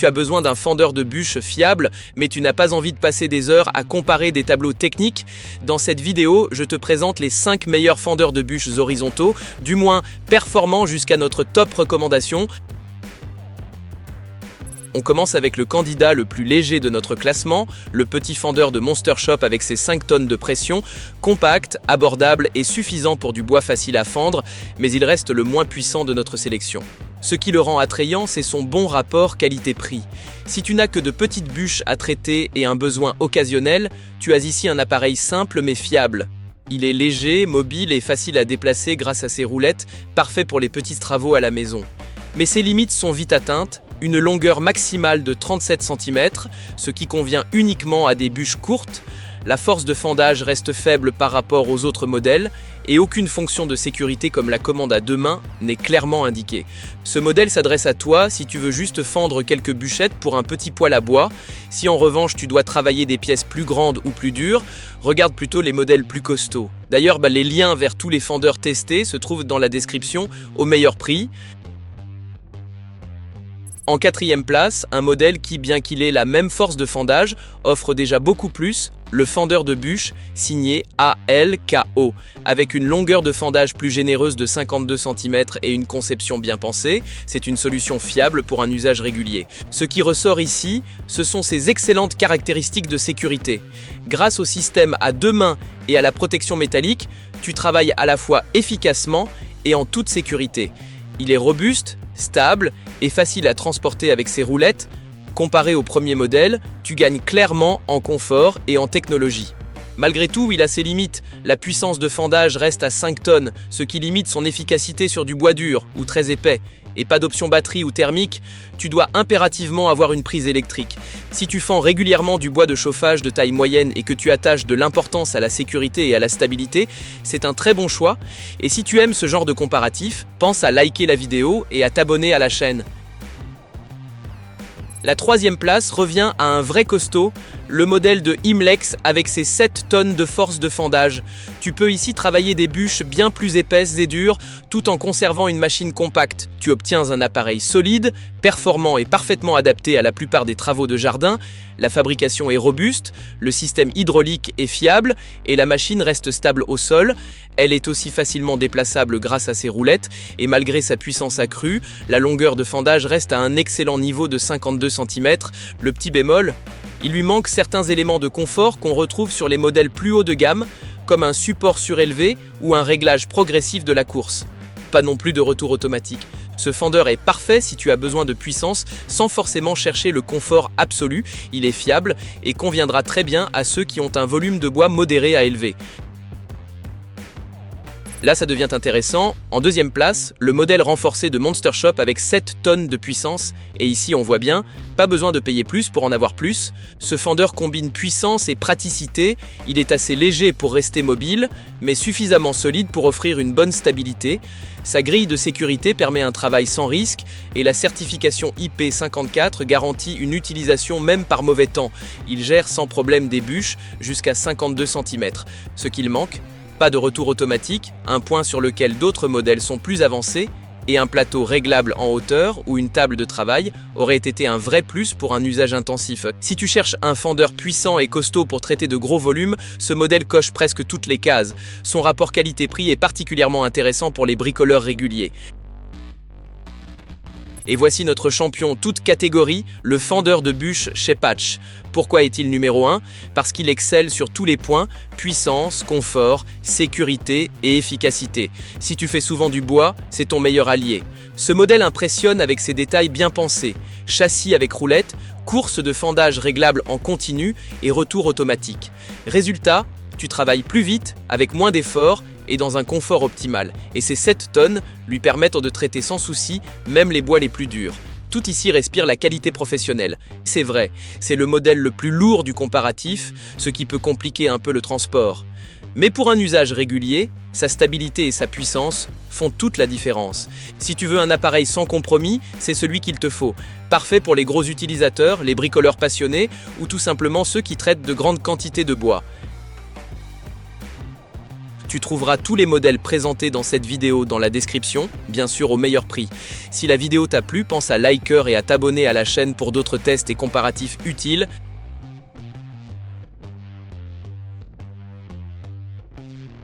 Tu as besoin d'un fendeur de bûches fiable, mais tu n'as pas envie de passer des heures à comparer des tableaux techniques. Dans cette vidéo, je te présente les 5 meilleurs fendeurs de bûches horizontaux, du moins performants jusqu'à notre top recommandation. On commence avec le candidat le plus léger de notre classement, le petit fendeur de Monster Shop avec ses 5 tonnes de pression, compact, abordable et suffisant pour du bois facile à fendre, mais il reste le moins puissant de notre sélection. Ce qui le rend attrayant, c'est son bon rapport qualité-prix. Si tu n'as que de petites bûches à traiter et un besoin occasionnel, tu as ici un appareil simple mais fiable. Il est léger, mobile et facile à déplacer grâce à ses roulettes, parfait pour les petits travaux à la maison. Mais ses limites sont vite atteintes, une longueur maximale de 37 cm, ce qui convient uniquement à des bûches courtes. La force de fendage reste faible par rapport aux autres modèles et aucune fonction de sécurité comme la commande à 2 mains n'est clairement indiquée. Ce modèle s'adresse à toi si tu veux juste fendre quelques bûchettes pour un petit poêle à bois. Si en revanche tu dois travailler des pièces plus grandes ou plus dures, regarde plutôt les modèles plus costauds. D'ailleurs, les liens vers tous les fendeurs testés se trouvent dans la description au meilleur prix. En 4e place, un modèle qui, bien qu'il ait la même force de fendage, offre déjà beaucoup plus, le fendeur de bûches signé ALKO. Avec une longueur de fendage plus généreuse de 52 cm et une conception bien pensée, c'est une solution fiable pour un usage régulier. Ce qui ressort ici, ce sont ses excellentes caractéristiques de sécurité. Grâce au système à 2 mains et à la protection métallique, tu travailles à la fois efficacement et en toute sécurité. Il est robuste, stable et facile à transporter avec ses roulettes. Comparé au premier modèle, tu gagnes clairement en confort et en technologie. Malgré tout, il a ses limites. La puissance de fendage reste à 5 tonnes, ce qui limite son efficacité sur du bois dur ou très épais. Et pas d'option batterie ou thermique, tu dois impérativement avoir une prise électrique. Si tu fends régulièrement du bois de chauffage de taille moyenne et que tu attaches de l'importance à la sécurité et à la stabilité, c'est un très bon choix. Et si tu aimes ce genre de comparatif, pense à liker la vidéo et à t'abonner à la chaîne. La 3e place revient à un vrai costaud, le modèle de Imlex avec ses 7 tonnes de force de fendage. Tu peux ici travailler des bûches bien plus épaisses et dures, tout en conservant une machine compacte. Tu obtiens un appareil solide, performant et parfaitement adapté à la plupart des travaux de jardin. La fabrication est robuste, le système hydraulique est fiable et la machine reste stable au sol. Elle est aussi facilement déplaçable grâce à ses roulettes et malgré sa puissance accrue, la longueur de fendage reste à un excellent niveau de 52 cm. Le petit bémol, il lui manque certains éléments de confort qu'on retrouve sur les modèles plus haut de gamme, comme un support surélevé ou un réglage progressif de la course. Pas non plus de retour automatique. Ce fendeur est parfait si tu as besoin de puissance sans forcément chercher le confort absolu. Il est fiable et conviendra très bien à ceux qui ont un volume de bois modéré à élever. Là, ça devient intéressant. En 2e place, le modèle renforcé de Monster Shop avec 7 tonnes de puissance. Et ici, on voit bien, pas besoin de payer plus pour en avoir plus. Ce fendeur combine puissance et praticité. Il est assez léger pour rester mobile, mais suffisamment solide pour offrir une bonne stabilité. Sa grille de sécurité permet un travail sans risque et la certification IP54 garantit une utilisation même par mauvais temps. Il gère sans problème des bûches jusqu'à 52 cm. Ce qu'il manque, pas de retour automatique, un point sur lequel d'autres modèles sont plus avancés, et un plateau réglable en hauteur ou une table de travail aurait été un vrai plus pour un usage intensif. Si tu cherches un fendeur puissant et costaud pour traiter de gros volumes, ce modèle coche presque toutes les cases. Son rapport qualité-prix est particulièrement intéressant pour les bricoleurs réguliers. Et voici notre champion toute catégorie, le fendeur de bûches chez Patch. Pourquoi est-il numéro 1? Parce qu'il excelle sur tous les points, puissance, confort, sécurité et efficacité. Si tu fais souvent du bois, c'est ton meilleur allié. Ce modèle impressionne avec ses détails bien pensés. Châssis avec roulette, course de fendage réglable en continu et retour automatique. Résultat, tu travailles plus vite, avec moins d'efforts et dans un confort optimal. Et ces 7 tonnes lui permettent de traiter sans souci même les bois les plus durs. Tout ici respire la qualité professionnelle. C'est vrai, c'est le modèle le plus lourd du comparatif, ce qui peut compliquer un peu le transport. Mais pour un usage régulier, sa stabilité et sa puissance font toute la différence. Si tu veux un appareil sans compromis, c'est celui qu'il te faut. Parfait pour les gros utilisateurs, les bricoleurs passionnés ou tout simplement ceux qui traitent de grandes quantités de bois. Tu trouveras tous les modèles présentés dans cette vidéo dans la description, bien sûr au meilleur prix. Si la vidéo t'a plu, pense à liker et à t'abonner à la chaîne pour d'autres tests et comparatifs utiles.